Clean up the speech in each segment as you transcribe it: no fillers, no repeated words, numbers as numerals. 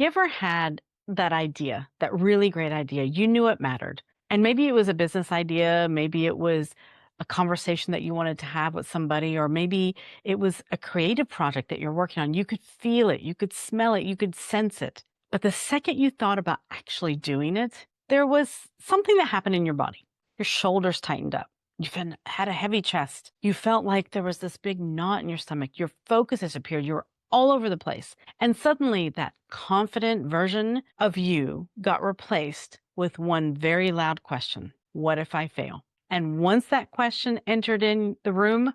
You ever had that idea, that really great idea? You knew it mattered. And maybe it was a business idea, maybe it was a conversation that you wanted to have with somebody, or maybe it was a creative project that you're working on. You could feel it, you could smell it, you could sense it. But the second you thought about actually doing it, there was something that happened in your body. Your shoulders tightened up. Had a heavy chest. You felt like there was this big knot in your stomach. Your focus disappeared. You were all over the place. And suddenly that confident version of you got replaced with one very loud question. What if I fail? And once that question entered in the room,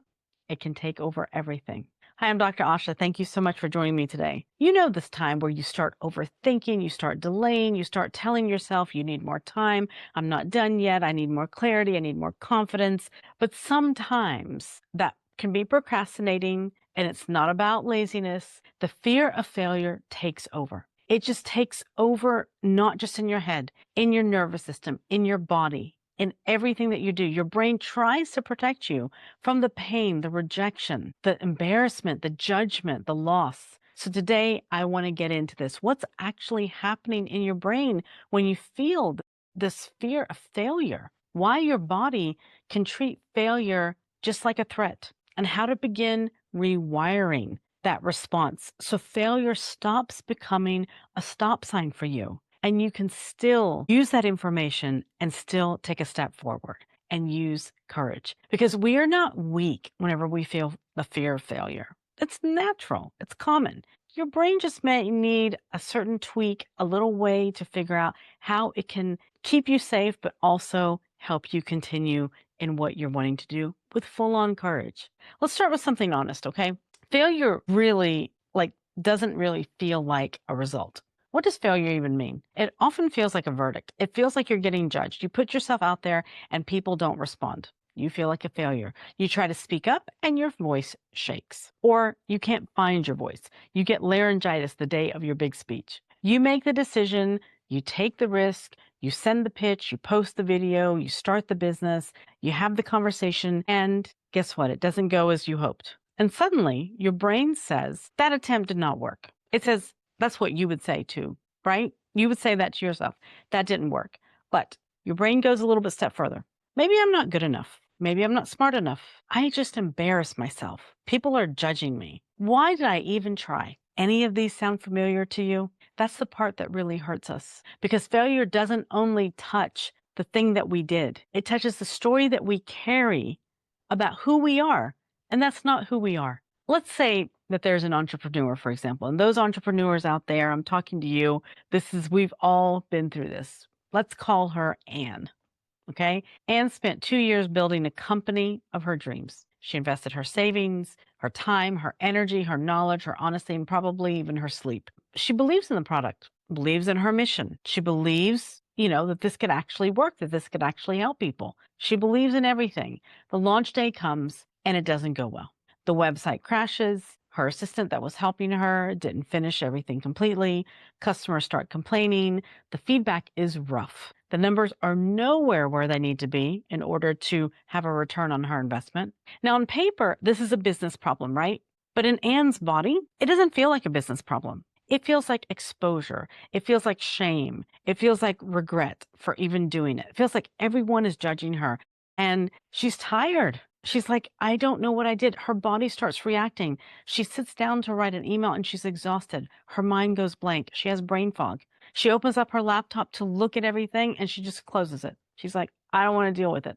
it can take over everything. Hi, I'm Dr. Asha. Thank you so much for joining me today. You know this time where you start overthinking, you start delaying, you start telling yourself you need more time. I'm not done yet. I need more clarity. I need more confidence. But sometimes that can be procrastinating, and it's not about laziness. The fear of failure takes over. It just takes over, not just in your head, in your nervous system, in your body, in everything that you do. Your brain tries to protect you from the pain, the rejection, the embarrassment, the judgment, the loss. So today I want to get into this. What's actually happening in your brain when you feel this fear of failure? Why your body can treat failure just like a threat, and how to begin rewiring that response so failure stops becoming a stop sign for you. And you can still use that information and still take a step forward and use courage, because we are not weak whenever we feel the fear of failure. It's natural. It's common. Your brain just may need a certain tweak, a little way to figure out how it can keep you safe, but also help you continue in what you're wanting to do with full-on courage. Let's start with something honest, okay? Failure really doesn't really feel like a result. What does failure even mean? It often feels like a verdict. It feels like you're getting judged. You put yourself out there and people don't respond. You feel like a failure. You try to speak up and your voice shakes. Or you can't find your voice. You get laryngitis the day of your big speech. You make the decision, you take the risk, you send the pitch, you post the video, you start the business, you have the conversation, and guess what? It doesn't go as you hoped. And suddenly your brain says that attempt did not work. It says, that's what you would say too, right? You would say that to yourself. That didn't work. But your brain goes a little bit step further. Maybe I'm not good enough. Maybe I'm not smart enough. I just embarrassed myself. People are judging me. Why did I even try? Any of these sound familiar to you? That's the part that really hurts us, because failure doesn't only touch the thing that we did. It touches the story that we carry about who we are. And that's not who we are. Let's say that there's an entrepreneur, for example, and those entrepreneurs out there, I'm talking to you. We've all been through this. Let's call her Anne. Okay. Anne spent 2 years building a company of her dreams. She invested her savings, her time, her energy, her knowledge, her honesty, and probably even her sleep. She believes in the product, believes in her mission. She believes, that this could actually work, that this could actually help people. She believes in everything. The launch day comes and it doesn't go well. The website crashes. Her assistant that was helping her didn't finish everything completely. Customers start complaining. The feedback is rough. The numbers are nowhere where they need to be in order to have a return on her investment. Now, on paper, this is a business problem, right? But in Anne's body, it doesn't feel like a business problem. It feels like exposure. It feels like shame. It feels like regret for even doing it. It feels like everyone is judging her. And she's tired. She's like, I don't know what I did. Her body starts reacting. She sits down to write an email and she's exhausted. Her mind goes blank. She has brain fog. She opens up her laptop to look at everything and she just closes it. She's like, I don't want to deal with it.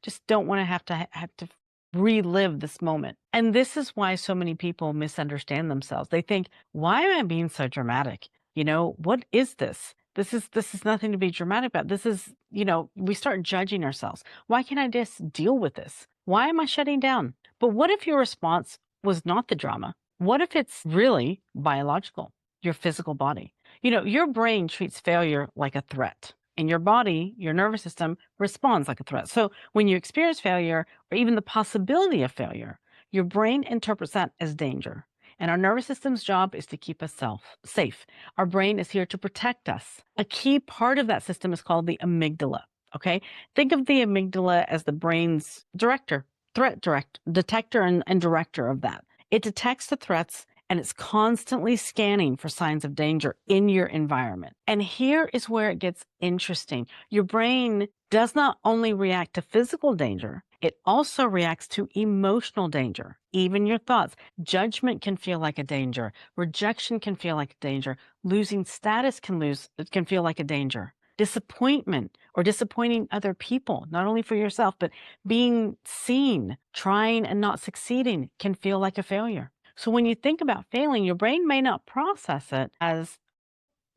Just don't want to have to relive this moment. And this is why so many people misunderstand themselves. They think, why am I being so dramatic? What is this? This is nothing to be dramatic about. This is, we start judging ourselves. Why can't I just deal with this? Why am I shutting down? But what if your response was not the drama? What if it's really biological, your physical body? Your brain treats failure like a threat, and your body, your nervous system, responds like a threat. So when you experience failure, or even the possibility of failure, your brain interprets that as danger. And our nervous system's job is to keep us safe. Our brain is here to protect us. A key part of that system is called the amygdala. Okay? Think of the amygdala as the brain's detector and director of that. It detects the threats and it's constantly scanning for signs of danger in your environment. And here is where it gets interesting. Your brain does not only react to physical danger, it also reacts to emotional danger. Even your thoughts. Judgment can feel like a danger. Rejection can feel like a danger. Losing status can feel like a danger. Disappointment or disappointing other people, not only for yourself, but being seen, trying and not succeeding can feel like a failure. So when you think about failing, your brain may not process it as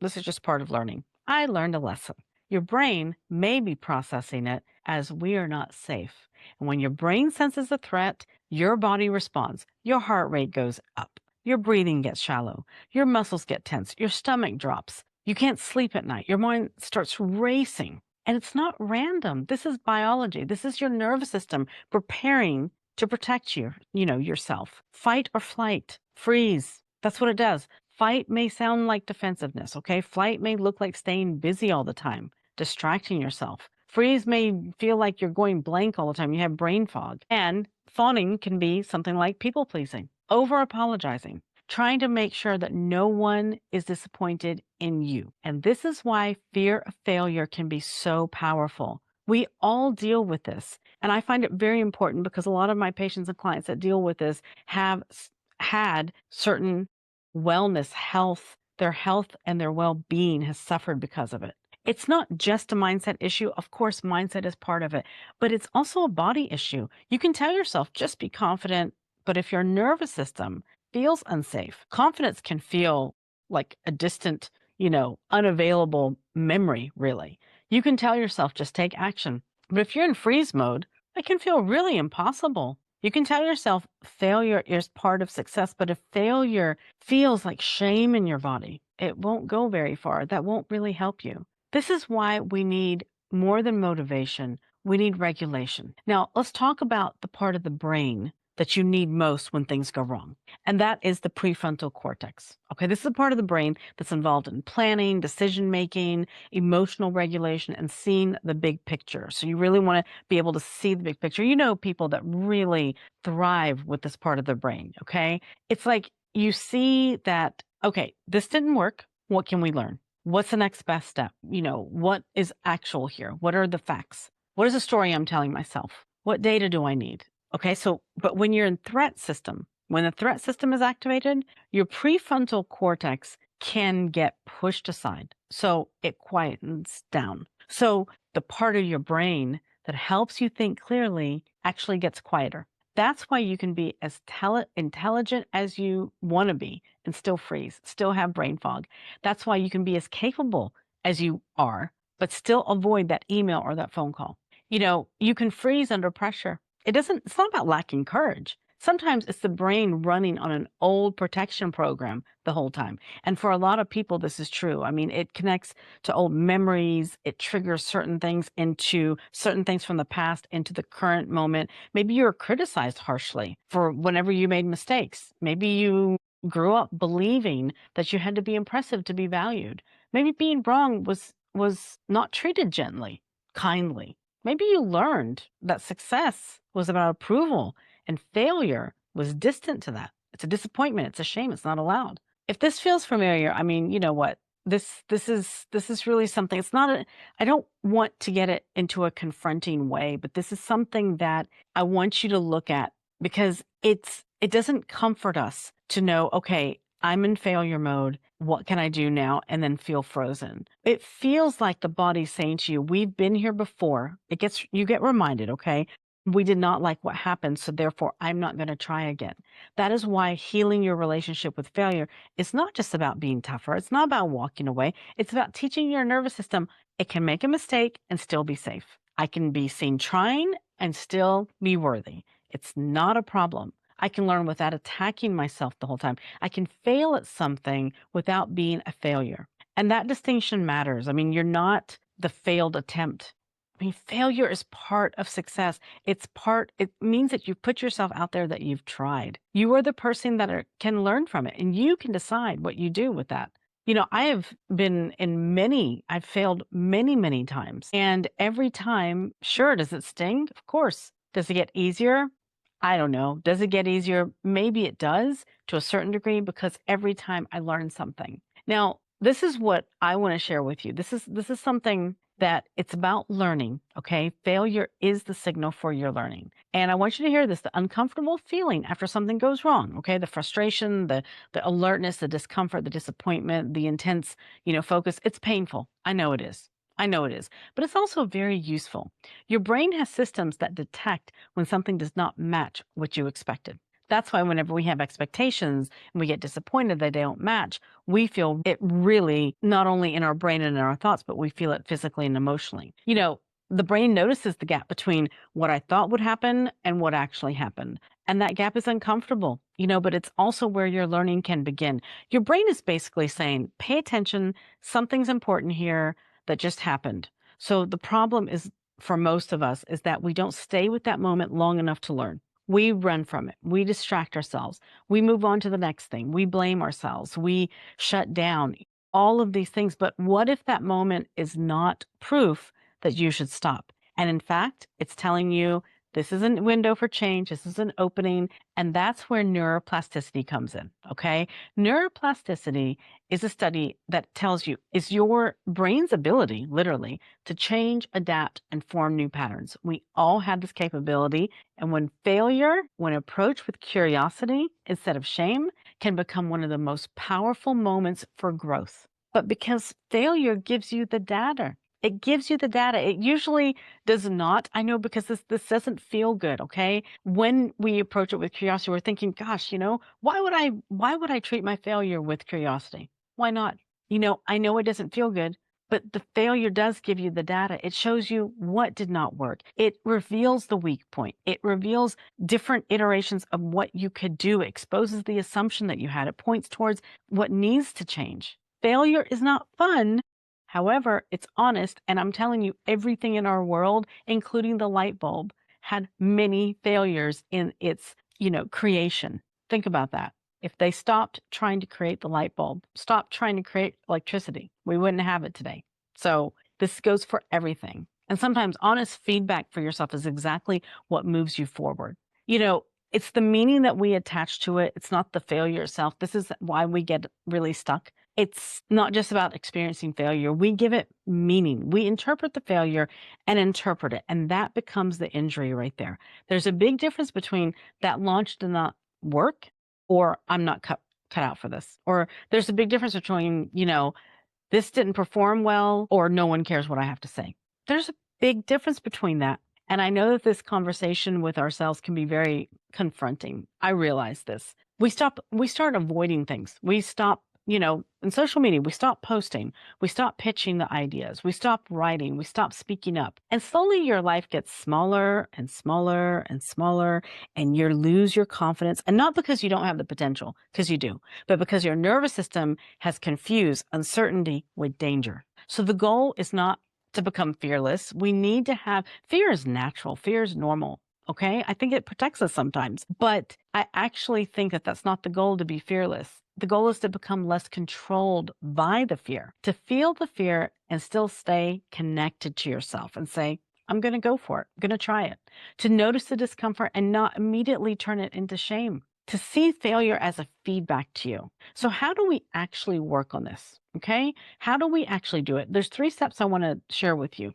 this is just part of learning. I learned a lesson. Your brain may be processing it as we are not safe. And when your brain senses a threat, your body responds. Your heart rate goes up. Your breathing gets shallow. Your muscles get tense. Your stomach drops. You can't sleep at night. Your mind starts racing. And it's not random. This is biology. This is your nervous system preparing to protect you, yourself. Fight or flight, freeze. That's what it does. Fight may sound like defensiveness, okay? Flight may look like staying busy all the time, distracting yourself. Freeze may feel like you're going blank all the time. You have brain fog. And fawning can be something like people pleasing, over apologizing, trying to make sure that no one is disappointed in you. And this is why fear of failure can be so powerful. We all deal with this. And I find it very important because a lot of my patients and clients that deal with this have had certain wellness, their health and their well-being has suffered because of it. It's not just a mindset issue. Of course, mindset is part of it, but it's also a body issue. You can tell yourself, just be confident, but if your nervous system feels unsafe, confidence can feel like a distant, unavailable memory, really. You can tell yourself, just take action. But if you're in freeze mode, it can feel really impossible. You can tell yourself failure is part of success, but if failure feels like shame in your body, it won't go very far. That won't really help you. This is why we need more than motivation. We need regulation. Now, let's talk about the part of the brain that you need most when things go wrong. And that is the prefrontal cortex. Okay, this is a part of the brain that's involved in planning, decision-making, emotional regulation, and seeing the big picture. So you really want to be able to see the big picture. You know people that really thrive with this part of the brain, okay? It's like you see that, okay, this didn't work. What can we learn? What's the next best step? What is actual here? What are the facts? What is the story I'm telling myself? What data do I need? Okay, but when you're in when the threat system is activated, your prefrontal cortex can get pushed aside. So it quietens down. So the part of your brain that helps you think clearly actually gets quieter. That's why you can be as intelligent as you want to be and still freeze, still have brain fog. That's why you can be as capable as you are, but still avoid that email or that phone call. You can freeze under pressure. It's not about lacking courage. Sometimes it's the brain running on an old protection program the whole time. And for a lot of people, this is true. I mean, it connects to old memories. It triggers certain things from the past into the current moment. Maybe you were criticized harshly for whenever you made mistakes. Maybe you grew up believing that you had to be impressive to be valued. Maybe being wrong was not treated gently, kindly. Maybe you learned that success was about approval and failure was distant to that. It's a disappointment. It's a shame. It's not allowed. If this feels familiar, I mean, you know what? This is really something. I don't want to get it into a confronting way, but this is something that I want you to look at because it doesn't comfort us to know, okay, I'm in failure mode. What can I do now? And then feel frozen. It feels like the body's saying to you, we've been here before. You get reminded, okay? We did not like what happened, so therefore I'm not going to try again. That is why healing your relationship with failure is not just about being tougher. It's not about walking away. It's about teaching your nervous system it can make a mistake and still be safe. I can be seen trying and still be worthy. It's not a problem. I can learn without attacking myself the whole time. I can fail at something without being a failure. And that distinction matters. I mean, you're not the failed attempt. I mean, failure is part of success. It means that you've put yourself out there, that you've tried. You are the person that can learn from it, and you can decide what you do with that. I've failed many, many times. And every time, sure, does it sting? Of course. Does it get easier? I don't know. Does it get easier? Maybe it does to a certain degree because every time I learn something. Now, this is what I want to share with you. This is something that it's about learning, okay? Failure is the signal for your learning. And I want you to hear this, the uncomfortable feeling after something goes wrong, okay? The frustration, the alertness, the discomfort, the disappointment, the intense, focus. It's painful. I know it is. I know it is. But it's also very useful. Your brain has systems that detect when something does not match what you expected. That's why whenever we have expectations and we get disappointed that they don't match, we feel it really not only in our brain and in our thoughts, but we feel it physically and emotionally. The brain notices the gap between what I thought would happen and what actually happened. And that gap is uncomfortable, but it's also where your learning can begin. Your brain is basically saying, pay attention, something's important here that just happened. So the problem is for most of us is that we don't stay with that moment long enough to learn. We run from it. We distract ourselves. We move on to the next thing. We blame ourselves. We shut down. All of these things. But what if that moment is not proof that you should stop? And in fact, it's telling you this is a window for change. This is an opening. And that's where neuroplasticity comes in. Okay. Neuroplasticity is a study that tells you is your brain's ability, literally, to change, adapt, and form new patterns. We all have this capability. And when approached with curiosity instead of shame, can become one of the most powerful moments for growth. But because failure gives you the data, it gives you the data. It usually does not. I know because this doesn't feel good, okay? When we approach it with curiosity, we're thinking, gosh, why would I treat my failure with curiosity? Why not? I know it doesn't feel good, but the failure does give you the data. It shows you what did not work. It reveals the weak point. It reveals different iterations of what you could do, it exposes the assumption that you had. It points towards what needs to change. Failure is not fun. However, it's honest. And I'm telling you, everything in our world, including the light bulb, had many failures in its, creation. Think about that. If they stopped trying to create the light bulb, stopped trying to create electricity, we wouldn't have it today. So this goes for everything. And sometimes honest feedback for yourself is exactly what moves you forward. It's the meaning that we attach to it. It's not the failure itself. This is why we get really stuck. It's not just about experiencing failure. We give it meaning. We interpret the failure and interpret it. And that becomes the injury right there. There's a big difference between that launch did not work or I'm not cut out for this. Or there's a big difference between, this didn't perform well or no one cares what I have to say. There's a big difference between that. And I know that this conversation with ourselves can be very confronting. I realize this. We start avoiding things. We stop, in social media, we stop posting. We stop pitching the ideas. We stop writing. We stop speaking up. And slowly your life gets smaller and smaller and smaller, and you lose your confidence. And not because you don't have the potential, because you do, but because your nervous system has confused uncertainty with danger. So the goal is not to become fearless. We need to have fear is natural. Fear is normal. Okay. I think it protects us sometimes, but I actually think that that's not the goal to be fearless. The goal is to become less controlled by the fear, to feel the fear and still stay connected to yourself and say, I'm going to go for it. I'm going to try it. To notice the discomfort and not immediately turn it into shame. To see failure as a feedback to you. So how do we actually work on this? Okay. How do we actually do it? There's 3 steps I want to share with you.